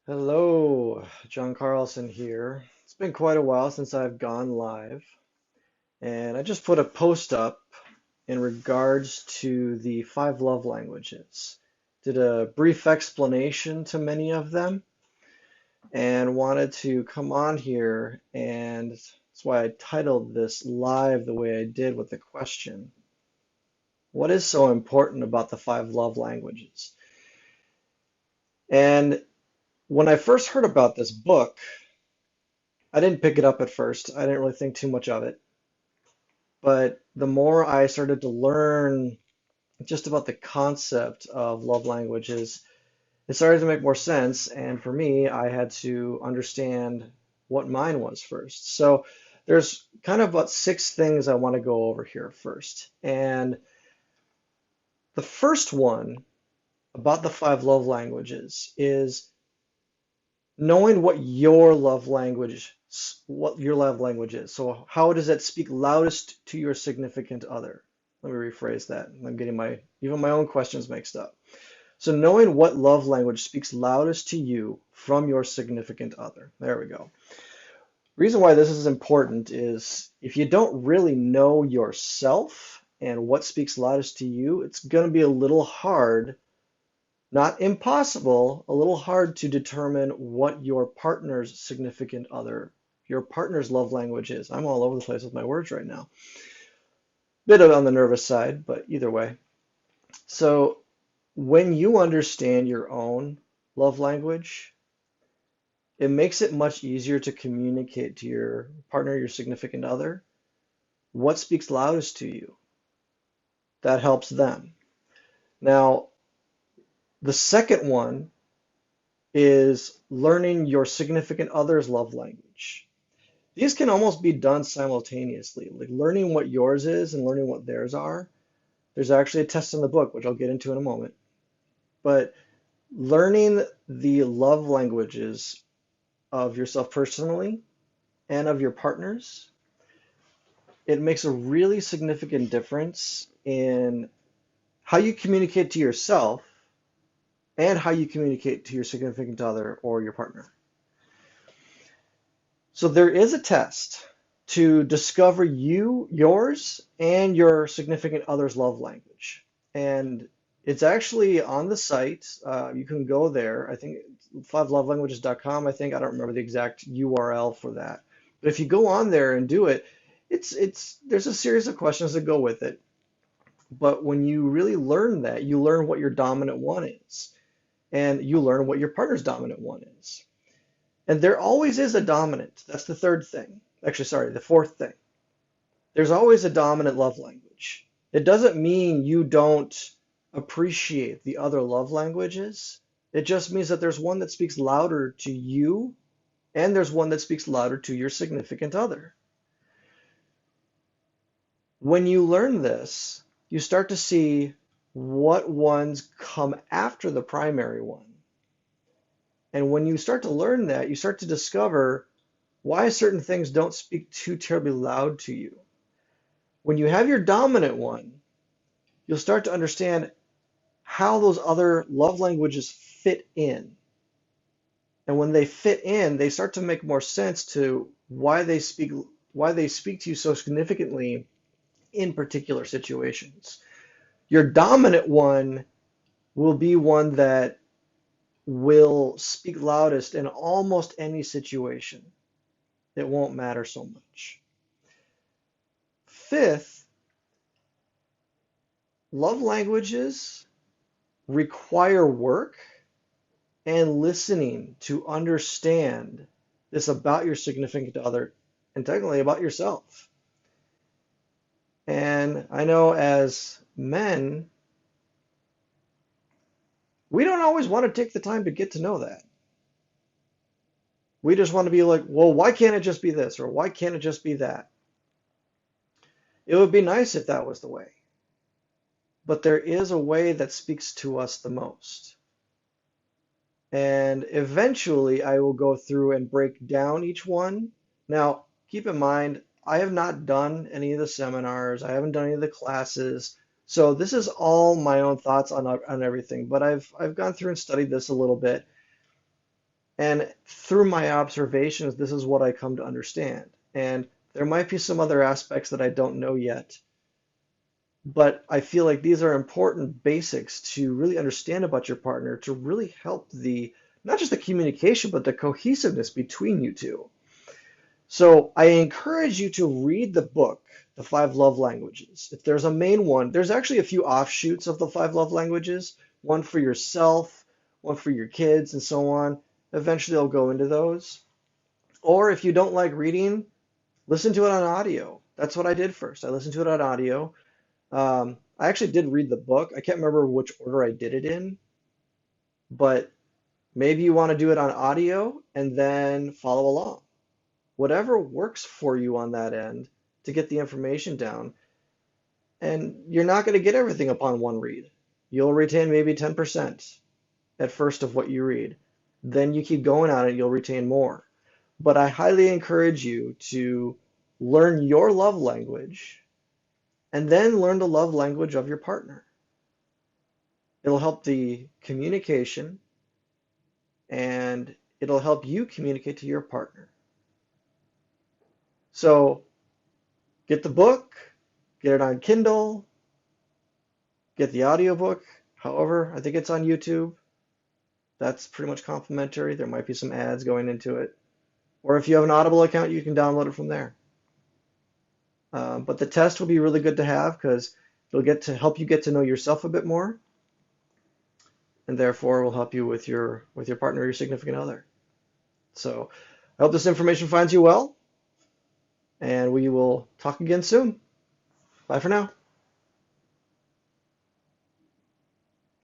Hello, John Carlson here. It's been quite a while since I've gone live, and I just put a post up in regards to the five love languages. Did a brief explanation to many of them, and wanted to come on here, and that's why I titled this live the way I did with the question, what is so important about the five love languages? And when I first heard about this book, I didn't pick it up at first. I didn't really think too much of it. But the more I started to learn just about the concept of love languages, it started to make more sense. And for me, I had to understand what mine was first. So there's kind of about six things I want to go over here first. And the first one about the five love languages is knowing what your love language is. So how does that speak loudest to your significant other? Let me rephrase that. I'm getting even my own questions mixed up. So knowing what love language speaks loudest to you from your significant other. There we go. Reason why this is important is if you don't really know yourself and what speaks loudest to you, it's going to be a little hard, not impossible, a little hard to determine what your partner's significant other, your partner's love language is. I'm all over the place with my words right now. Bit of on the nervous side, but either way. So when you understand your own love language, it makes it much easier to communicate to your partner, your significant other, what speaks loudest to you. That helps them. Now, the second one is learning your significant other's love language. These can almost be done simultaneously, like learning what yours is and learning what theirs are. There's actually a test in the book, which I'll get into in a moment. But learning the love languages of yourself personally and of your partners, it makes a really significant difference in how you communicate to yourself and how you communicate to your significant other or your partner. So there is a test to discover yours, and your significant other's love language. And it's actually on the site. You can go there. I think fivelovelanguages.com, I think. I don't remember the exact URL for that. But if you go on there and do it, there's a series of questions that go with it. But when you really learn that, you learn what your dominant one is, and you learn what your partner's dominant one is. And there always is a dominant. That's the third thing. Actually, sorry, the fourth thing. There's always a dominant love language. It doesn't mean you don't appreciate the other love languages. It just means that there's one that speaks louder to you, and there's one that speaks louder to your significant other. When you learn this, you start to see what ones come after the primary one. And when you start to learn that, you start to discover why certain things don't speak too terribly loud to you. When you have your dominant one, you'll start to understand how those other love languages fit in. And when they fit in, they start to make more sense to why they speak to you so significantly in particular situations. Your dominant one will be one that will speak loudest in almost any situation. It won't matter so much. Fifth, love languages require work and listening to understand this about your significant other and technically about yourself. And I know as men, we don't always want to take the time to get to know that. We just want to be like, well, why can't it just be this? Or why can't it just be that? It would be nice if that was the way. But there is a way that speaks to us the most. And eventually I will go through and break down each one. Now, keep in mind, I have not done any of the seminars. I haven't done any of the classes. So this is all my own thoughts on everything. But I've gone through and studied this a little bit. And through my observations, this is what I come to understand. And there might be some other aspects that I don't know yet, but I feel like these are important basics to really understand about your partner to really help the not just the communication, but the cohesiveness between you two. So I encourage you to read the book, The Five Love Languages. If there's a main one, there's actually a few offshoots of the five love languages, one for yourself, one for your kids, and so on. Eventually I'll go into those. Or if you don't like reading, listen to it on audio. That's what I did first. I listened to it on audio. I actually did read the book. I can't remember which order I did it in, but maybe you want to do it on audio and then follow along. Whatever works for you on that end to get the information down. And you're not going to get everything upon one read. You'll retain maybe 10% at first of what you read. Then you keep going on it, you'll retain more. But I highly encourage you to learn your love language and then learn the love language of your partner. It'll help the communication and it'll help you communicate to your partner. So get the book, get it on Kindle, get the audiobook. However, I think it's on YouTube. That's pretty much complimentary. There might be some ads going into it. Or if you have an Audible account, you can download it from there. But the test will be really good to have because it'll get to help you get to know yourself a bit more, and therefore will help you with your partner or your significant other. So I hope this information finds you well, and we will talk again soon. Bye for now.